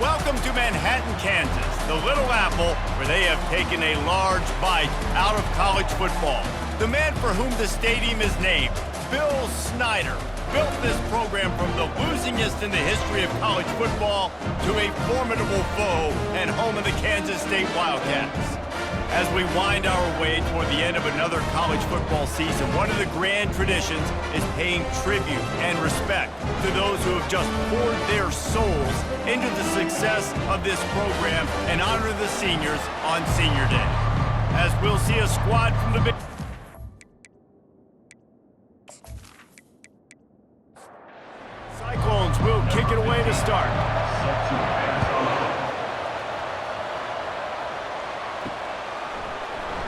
Welcome to Manhattan, Kansas, the Little Apple, where they have taken a large bite out of college football. The man for whom the stadium is named, Bill Snyder, built this program from the losingest in the history of college football to a formidable foe and home of the Kansas State Wildcats. As we wind our way toward the end of another college football season, one of the grand traditions is paying tribute and respect to those who have just poured their souls into the success of this program and honor the seniors on Senior Day. As we'll see a squad from the Big... Cyclones will kick it away to start.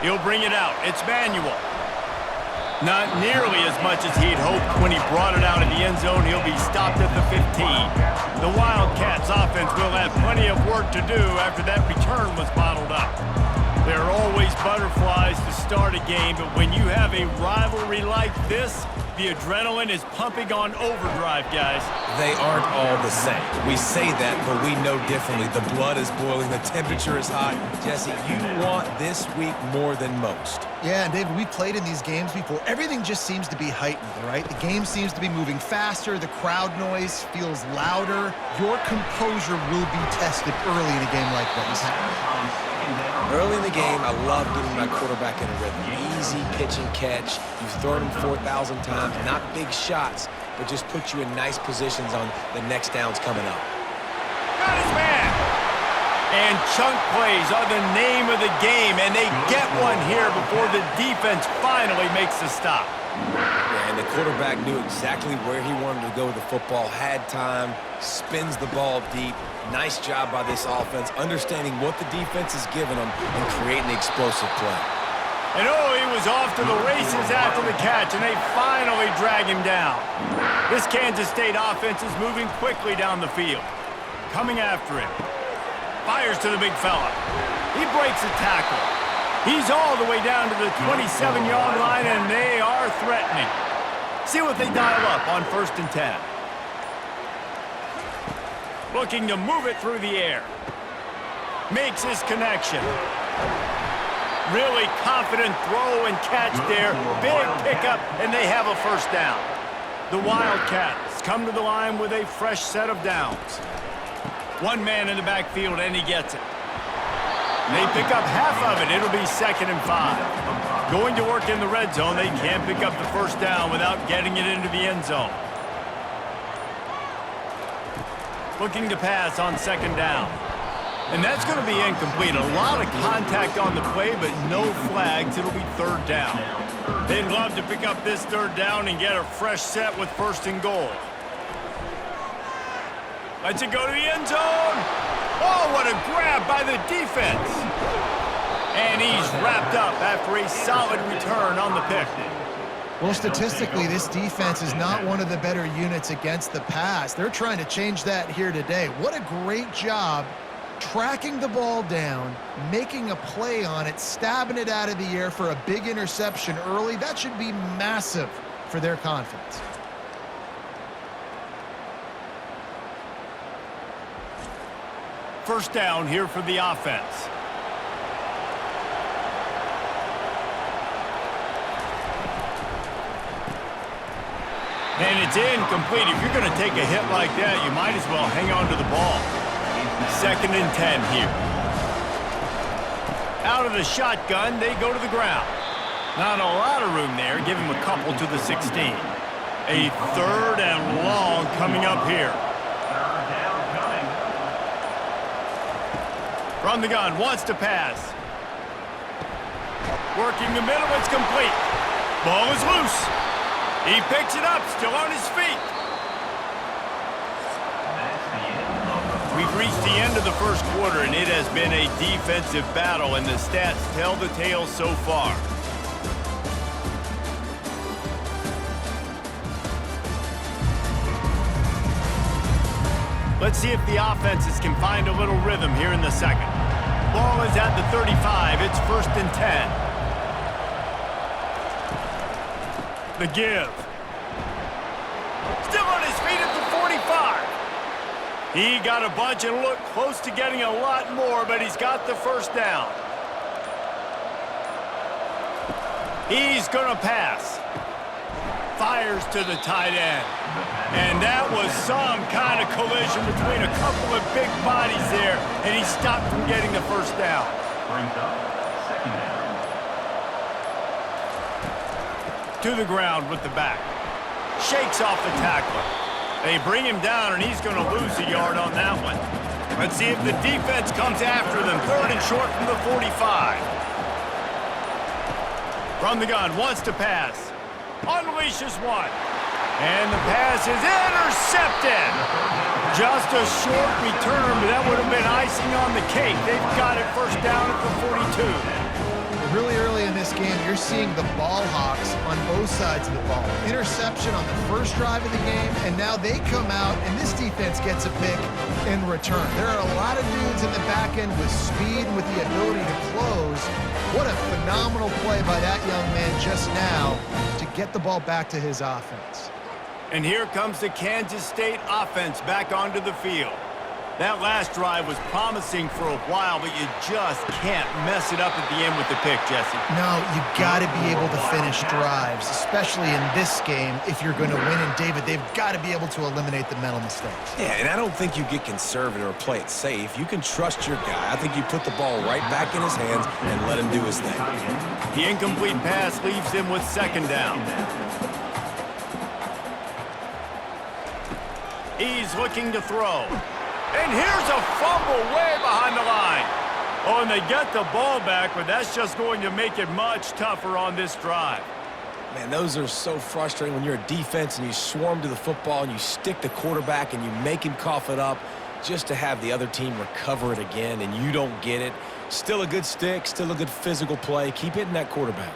He'll bring it out. It's Manuel. Not nearly as much as he'd hoped when he brought it out of the end zone. He'll be stopped at the 15. The Wildcats offense will have plenty of work to do after that return was bottled up. There are always butterflies to start a game, but when you have a rivalry like this, the adrenaline is pumping on overdrive, guys. They aren't all the same. We say that, but we know differently. The blood is boiling. The temperature is hot. Jesse, you want this week more than most. Yeah, and David, we've played in these games before. Everything just seems to be heightened, right? The game seems to be moving faster. The crowd noise feels louder. Your composure will be tested early in a game like this. Early in the game, I love getting my quarterback in a rhythm. Easy pitch and catch. You've thrown him 4,000 times. Not big shots, but just put you in nice positions on the next downs coming up. Got his man! And chunk plays are the name of the game, and they get one here before the defense finally makes the stop. Yeah, and the quarterback knew exactly where he wanted to go with the football, had time, spins the ball deep. Nice job by this offense, understanding what the defense is giving them and creating the explosive play. And oh, he was off to the races after the catch, and they finally drag him down. This Kansas State offense is moving quickly down the field. Coming after him. Fires to the big fella. He breaks a tackle. He's all the way down to the 27-yard line, and they are threatening. See what they dial up on 1st and 10. Looking to move it through the air. Makes his connection. Really confident throw and catch there. Big pickup, and they have a first down. The Wildcats come to the line with a fresh set of downs. One man in the backfield, and he gets it. They pick up half of it. It'll be 2nd and 5. Going to work in the red zone. They can't pick up the first down without getting it into the end zone. Looking to pass on 2nd down. And that's going to be incomplete. A lot of contact on the play, but no flags. It'll be 3rd down. They'd love to pick up this 3rd down and get a fresh set with 1st and goal. Let's it go to the end zone. Oh, what a grab by the defense. And he's wrapped up after a solid return on the pick. Well, statistically, this defense is not one of the better units against the pass. They're trying to change that here today. What a great job tracking the ball down, making a play on it, stabbing it out of the air for a big interception early. That should be massive for their confidence. First down here for the offense. And it's incomplete. If you're going to take a hit like that, you might as well hang on to the ball. 2nd and 10 here. Out of the shotgun, they go to the ground. Not a lot of room there. Give him a couple to the 16. A 3rd and long coming up here. From the gun, wants to pass. Working the middle, it's complete. Ball is loose. He picks it up, still on his feet. We've reached the end of the first quarter, and it has been a defensive battle, and the stats tell the tale so far. Let's see if the offenses can find a little rhythm here in the second. Ball is at the 35. It's 1st and 10. The give. Still on his feet at the 45. He got a bunch and looked close to getting a lot more, but he's got the first down. He's going to pass. Fires to the tight end. And that was some kind of collision between a couple of big bodies there, and he stopped from getting the first down. Brings up second down. To the ground with the back. Shakes off the tackler. They bring him down, and he's going to lose a yard on that one. Let's see if the defense comes after them. 3rd and short from the 45. From the gun, wants to pass. Unleashes one. And the pass is intercepted. Just a short return, but that would have been icing on the cake. They've got it first down at the 42. Really early in this game, you're seeing the ball hawks on both sides of the ball. Interception on the first drive of the game, and now they come out, and this defense gets a pick in return. There are a lot of dudes in the back end with speed and with the ability to close. What a phenomenal play by that young man just now to get the ball back to his offense. And here comes the Kansas State offense back onto the field. That last drive was promising for a while, but you just can't mess it up at the end with the pick, Jesse. No, you got to be able to finish drives, especially in this game if you're going to win. And, David, they've got to be able to eliminate the mental mistakes. Yeah, and I don't think you get conservative or play it safe. You can trust your guy. I think you put the ball right back in his hands and let him do his thing. The incomplete pass leaves him with second down. He's looking to throw. And here's a fumble way behind the line. Oh, and they get the ball back, but that's just going to make it much tougher on this drive. Man, those are so frustrating when you're a defense and you swarm to the football and you stick the quarterback and you make him cough it up just to have the other team recover it again and you don't get it. Still a good stick, still a good physical play. Keep hitting that quarterback.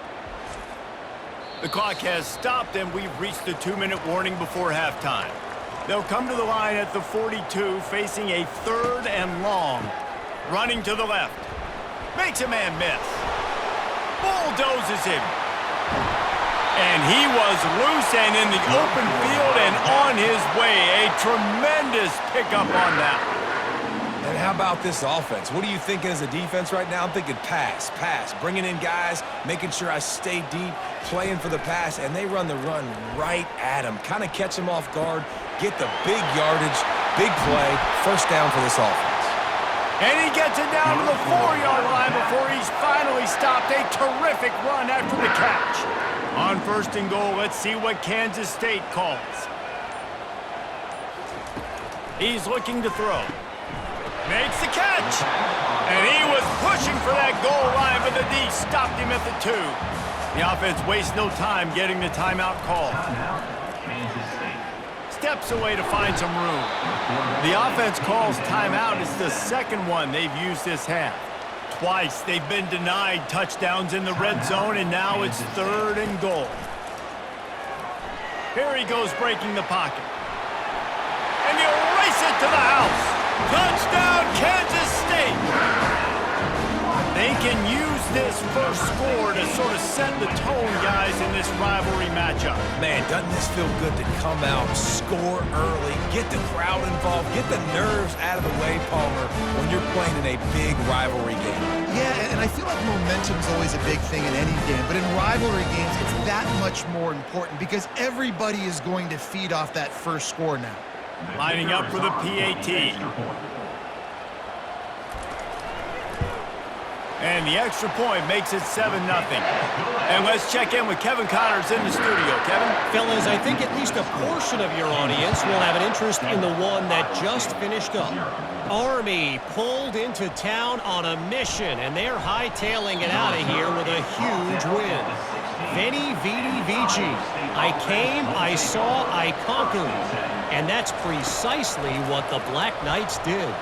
The clock has stopped, and we've reached the 2-minute warning before halftime. They'll come to the line at the 42, facing a 3rd and long. Running to the left. Makes a man miss. Bulldozes him. And he was loose and in the open field and on his way. A tremendous pickup on that. And how about this offense? What are you thinking as a defense right now? I'm thinking pass, bringing in guys, making sure I stay deep, playing for the pass, and they run the run right at him. Kind of catch him off guard, get the big yardage, big play, first down for this offense. And he gets it down to the 4-yard line before he's finally stopped. A terrific run after the catch. On 1st and goal, let's see what Kansas State calls. He's looking to throw. Makes the catch. And he was pushing for that goal line, but the D stopped him at the 2. The offense wastes no time getting the timeout call. Steps away to find some room. The offense calls timeout. It's the second one they've used this half. Twice they've been denied touchdowns in the red zone, and now it's 3rd and goal. Here he goes breaking the pocket. And he'll race it to the house. Touchdown, Kansas State! They can use this first score to sort of set the tone, guys, in this rivalry matchup. Man, doesn't this feel good to come out, score early, get the crowd involved, get the nerves out of the way, Palmer, when you're playing in a big rivalry game? Yeah, and I feel like momentum's always a big thing in any game, but in rivalry games, it's that much more important because everybody is going to feed off that first score now. Lining up for the PAT. And the extra point makes it 7-0. And let's check in with Kevin Connors in the studio. Kevin? Fellas, I think at least a portion of your audience will have an interest in the one that just finished up. Army pulled into town on a mission, and they're hightailing it out of here with a huge win. Veni, Vidi, Vici. I came, I saw, I conquered. And that's precisely what the Black Knights did.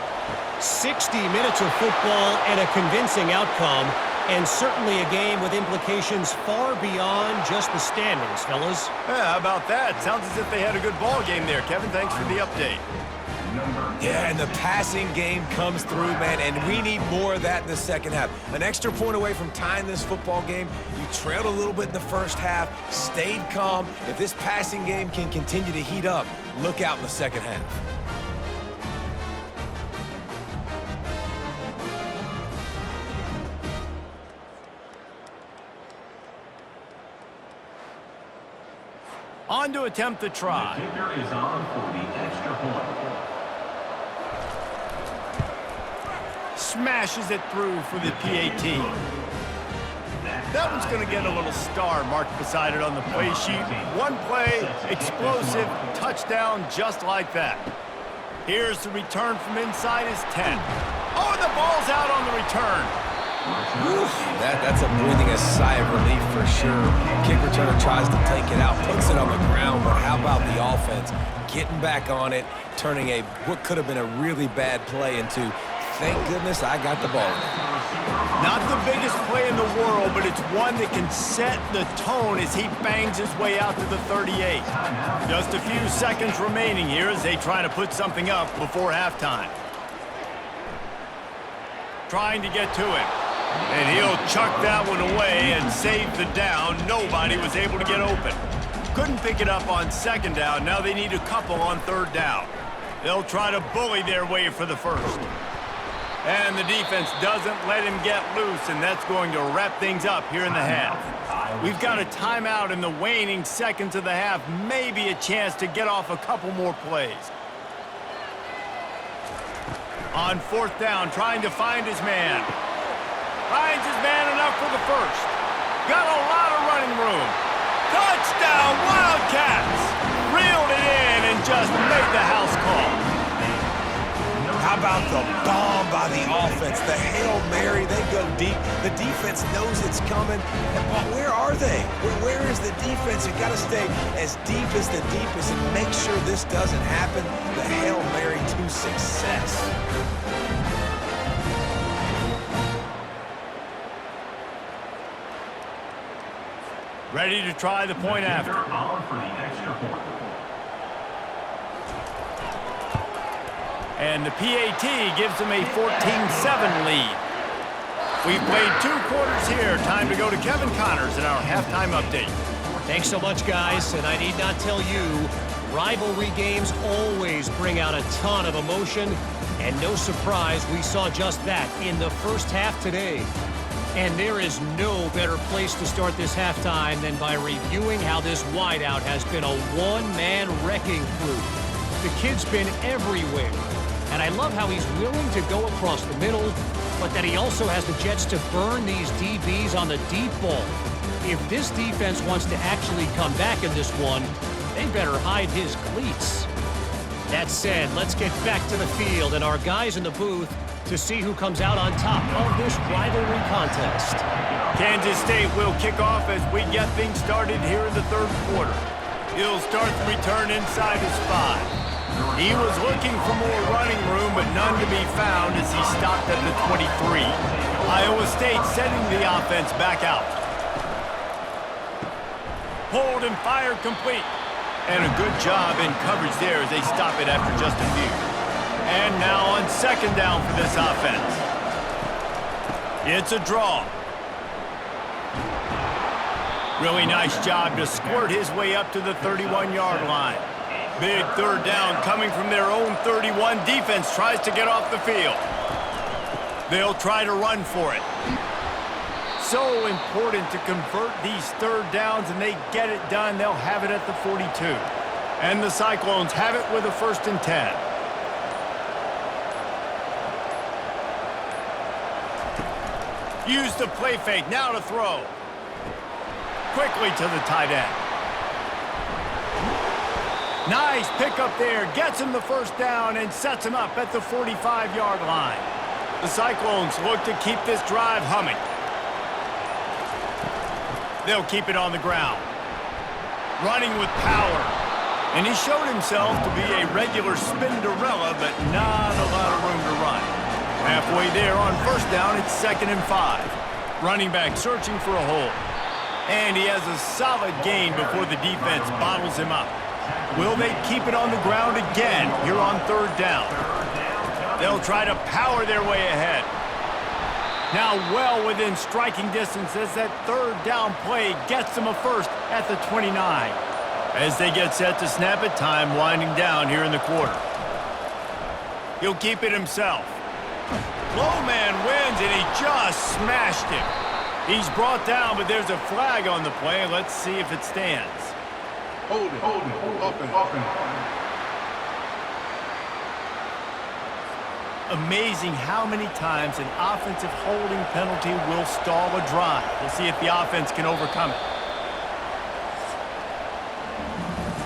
60 minutes of football and a convincing outcome, and certainly a game with implications far beyond just the standings, fellas. Yeah, how about that? Sounds as if they had a good ball game there, Kevin. Thanks for the update. Yeah, and the passing game comes through, man, and we need more of that in the second half. An extra point away from tying this football game. You trailed a little bit in the first half, stayed calm. If this passing game can continue to heat up, look out in the second half. On to attempt the try. The kicker is on for the extra point. Smashes it through for the PAT. That one's going to get a little star marked beside it on the play sheet. One play, explosive, touchdown just like that. Here's the return from inside his 10. Oh, and the ball's out on the return. That's a breathing a sigh of relief for sure. Kick returner tries to take it out, puts it on the ground, but how about the offense getting back on it, turning what could have been a really bad play into, thank goodness I got the ball. Not the biggest play in the world, but it's one that can set the tone as he bangs his way out to the 38. Just a few seconds remaining here as they try to put something up before halftime. Trying to get to him. And he'll chuck that one away and save the down. Nobody was able to get open. Couldn't pick it up on second down. Now they need a couple on third down. They'll try to bully their way for the first. And the defense doesn't let him get loose, and that's going to wrap things up here in the half. We've got a timeout in the waning seconds of the half. Maybe a chance to get off a couple more plays. On fourth down, trying to find his man. Finds his man enough for the first. Got a lot of running room. Touchdown, Wildcats! Reeled it in and just made the house call. How about the bomb by the offense? The Hail Mary, they go deep. The defense knows it's coming. But where are they? Where is the defense? You got to stay as deep as the deepest and make sure this doesn't happen. The Hail Mary to success. Ready to try the point after. On for the extra point. And the PAT gives them a 14-7 lead. We've played 2 quarters here. Time to go to Kevin Connors in our halftime update. Thanks so much, guys. And I need not tell you, rivalry games always bring out a ton of emotion. And no surprise, we saw just that in the first half today. And there is no better place to start this halftime than by reviewing how this wideout has been a one-man wrecking crew. The kid's been everywhere. And I love how he's willing to go across the middle, but that he also has the jets to burn these DBs on the deep ball. If this defense wants to actually come back in this one, they better hide his cleats. That said, let's get back to the field and our guys in the booth to see who comes out on top of this rivalry contest. Kansas State will kick off as we get things started here in the third quarter. He'll start the return inside his 5. He was looking for more running room, but none to be found as he stopped at the 23. Iowa State sending the offense back out. Pulled and fired complete. And a good job in coverage there as they stop it after just a few. And now on second down for this offense. It's a draw. Really nice job to squirt his way up to the 31-yard line. Big third down coming from their own 31. Defense tries to get off the field. They'll try to run for it. So important to convert these third downs, and they get it done. They'll have it at the 42. And the Cyclones have it with a 1st and 10. Use the play fake, now to throw. Quickly to the tight end. Nice pickup there, gets him the first down and sets him up at the 45-yard line. The Cyclones look to keep this drive humming. They'll keep it on the ground. Running with power. And he showed himself to be a regular Spinderella, but not a lot of room to run. Halfway there on first down, it's 2nd and 5. Running back searching for a hole. And he has a solid gain before the defense bottles him up. Will they keep it on the ground again here on third down? They'll try to power their way ahead. Now well within striking distance as that third down play gets them a first at the 29. As they get set to snap it, time winding down here in the quarter. He'll keep it himself. Low man wins, and he just smashed him. He's brought down, but there's a flag on the play. Let's see if it stands. Amazing how many times an offensive holding penalty will stall a drive. We'll see if the offense can overcome it.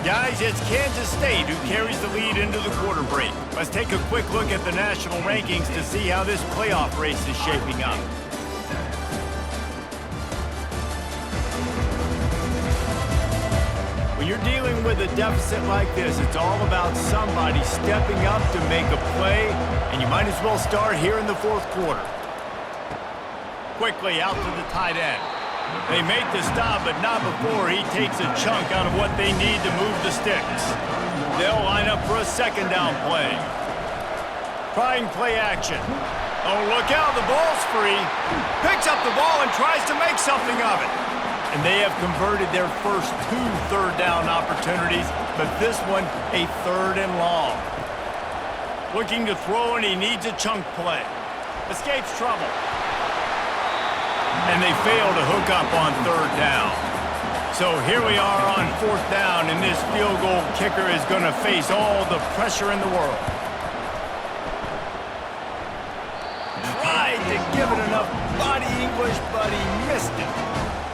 Guys, it's Kansas State who carries the lead into the quarter break. Let's take a quick look at the national rankings to see how this playoff race is shaping up. When you're dealing with a deficit like this, it's all about somebody stepping up to make a play, and you might as well start here in the fourth quarter. Quickly out to the tight end. They make the stop, but not before he takes a chunk out of what they need to move the sticks. They'll line up for a second down play. Trying play action. Oh, look out, the ball's free. Picks up the ball and tries to make something of it. And they have converted their first 2 third down opportunities, but this one a 3rd and long. Looking to throw, and he needs a chunk play. Escapes trouble. And they fail to hook up on 3rd down. So here we are on 4th down, and this field goal kicker is going to face all the pressure in the world. Tried to give it enough body English, but he missed it.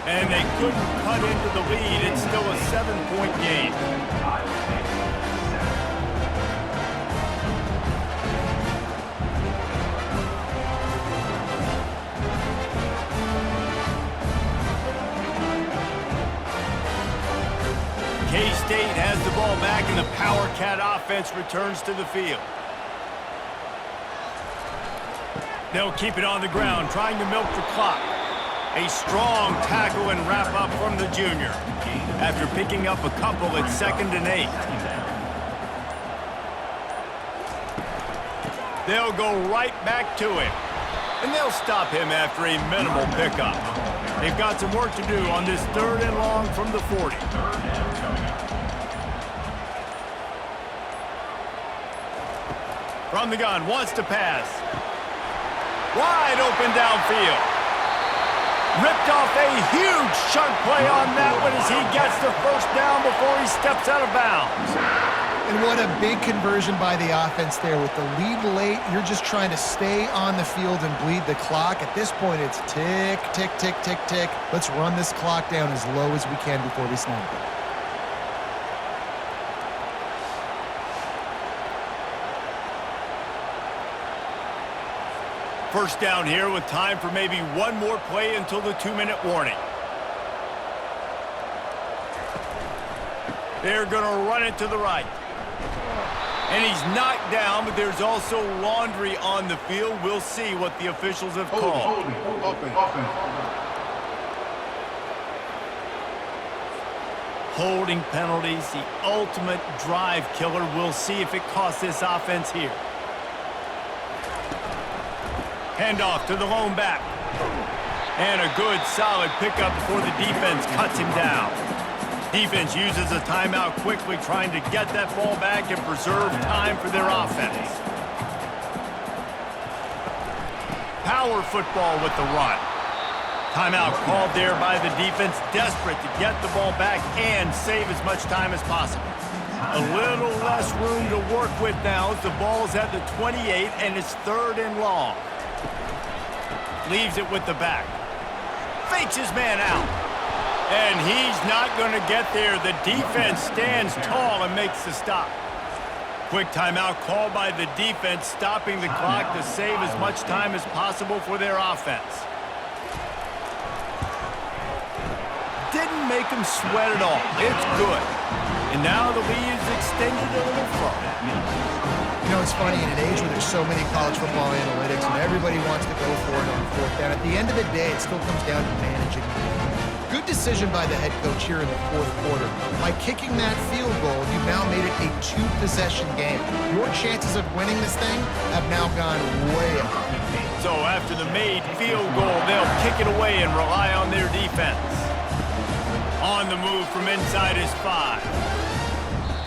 And they couldn't cut into the lead. It's still a 7-point game. K-State has the ball back, and the Power Cat offense returns to the field. They'll keep it on the ground, trying to milk the clock. A strong tackle and wrap up from the junior. After picking up a couple, it's 2nd and 8. They'll go right back to him. And they'll stop him after a minimal pickup. They've got some work to do on this 3rd and long from the 40. From the gun, wants to pass. Wide open downfield. Ripped off a huge chunk play on that one as he gets the first down before he steps out of bounds. And what a big conversion by the offense there. With the lead late, you're just trying to stay on the field and bleed the clock. At this point, it's tick, tick, tick, tick, tick. Let's run this clock down as low as we can before we snap it. First down here with time for maybe one more play until the 2-minute warning. They're going to run it to the right. And he's knocked down, but there's also laundry on the field. We'll see what the officials have called. Holding penalties, the ultimate drive killer. We'll see if it costs this offense here. Handoff to the lone back. And a good, solid pickup before the defense cuts him down. Defense uses a timeout quickly, trying to get that ball back and preserve time for their offense. Power football with the run. Timeout called there by the defense, desperate to get the ball back and save as much time as possible. A little less room to work with now as the ball is at the 28 and it's 3rd and long. Leaves it with the back. Fakes his man out. And he's not going to get there. The defense stands tall and makes the stop. Quick timeout called by the defense, stopping the clock to save as much time as possible for their offense. Didn't make him sweat at all. It's good. And now the lead is extended a little further. You know, it's funny, in an age where there's so many college football analytics and everybody wants to go for it on 4th down, at the end of the day, it still comes down to managing the game. Good decision by the head coach here in the 4th quarter. By kicking that field goal, you've now made it a 2-possession game. Your chances of winning this thing have now gone way up. So after the made field goal, they'll kick it away and rely on their defense. On the move from inside his 5.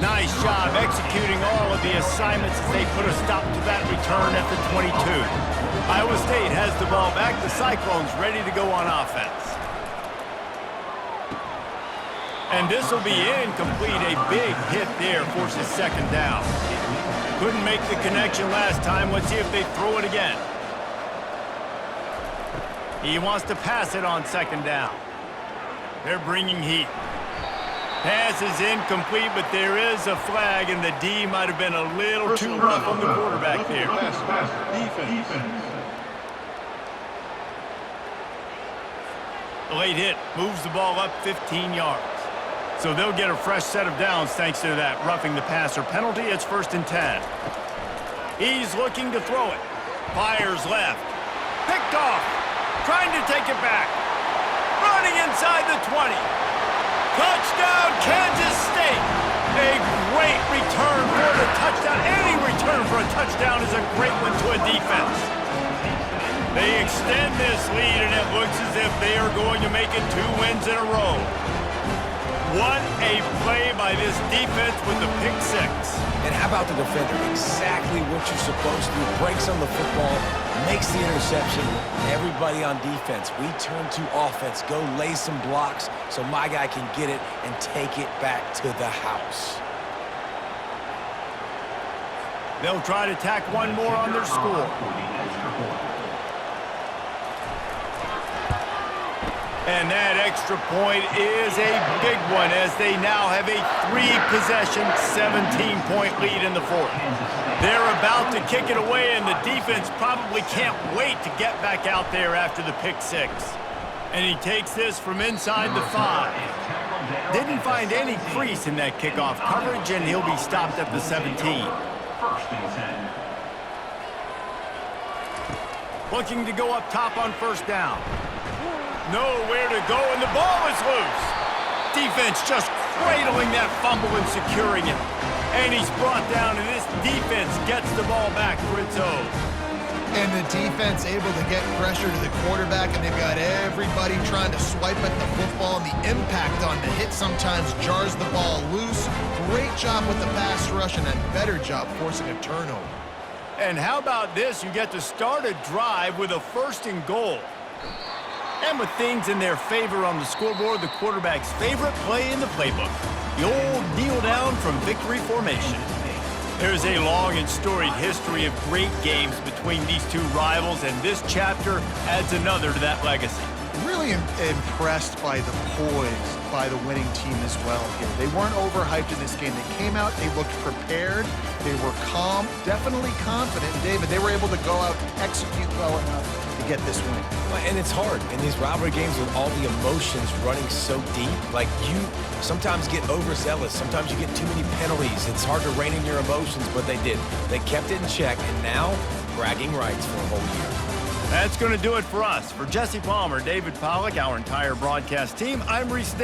Nice job executing all of the assignments as they put a stop to that return at the 22. Iowa State has the ball back. The Cyclones ready to go on offense. And this will be incomplete. A big hit there forces second down. Couldn't make the connection last time. Let's see if they throw it again. He wants to pass it on second down. They're bringing heat. Pass is incomplete, but there is a flag, and the D might have been a little too rough on the quarterback there. Defense. The late hit moves the ball up 15 yards. So they'll get a fresh set of downs thanks to that roughing the passer penalty. It's 1st and 10. He's looking to throw it. Fires left. Picked off. Trying to take it back. Running inside the 20. Touchdown, Kansas State. A great return for the touchdown. Any return for a touchdown is a great one to a defense. They extend this lead, and it looks as if they are going to make it 2 wins in a row. What a play by this defense with the pick six. And how about the defender? Exactly what you're supposed to do. Breaks on the football, makes the interception. Everybody on defense, we turn to offense. Go lay some blocks so my guy can get it and take it back to the house. They'll try to tack one more on their score. And that extra point is a big one as they now have a 3-possession, 17-point lead in the 4th. They're about to kick it away, and the defense probably can't wait to get back out there after the pick six. And he takes this from inside the 5. Didn't find any crease in that kickoff coverage, and he'll be stopped at the 17. Looking to go up top on 1st down. Nowhere to go, and the ball is loose. Defense just cradling that fumble and securing it. And he's brought down, and this defense gets the ball back for its own. And the defense able to get pressure to the quarterback, and they've got everybody trying to swipe at the football, and the impact on the hit sometimes jars the ball loose. Great job with the pass rush, and a better job forcing a turnover. And how about this? You get to start a drive with a 1st and goal. And with things in their favor on the scoreboard, the quarterback's favorite play in the playbook, the old kneel down from victory formation. There's a long and storied history of great games between these two rivals, and this chapter adds another to that legacy. Really impressed by the poise by the winning team as well here. They weren't overhyped in this game. They came out, they looked prepared, they were calm, definitely confident. And David, they were able to go out and execute well enough to get this win. And it's hard in these rivalry games with all the emotions running so deep. Like, you sometimes get overzealous. Sometimes you get too many penalties. It's hard to rein in your emotions, but they did. They kept it in check, and now bragging rights for a whole year. That's going to do it for us. For Jesse Palmer, David Pollack, our entire broadcast team, I'm Reese.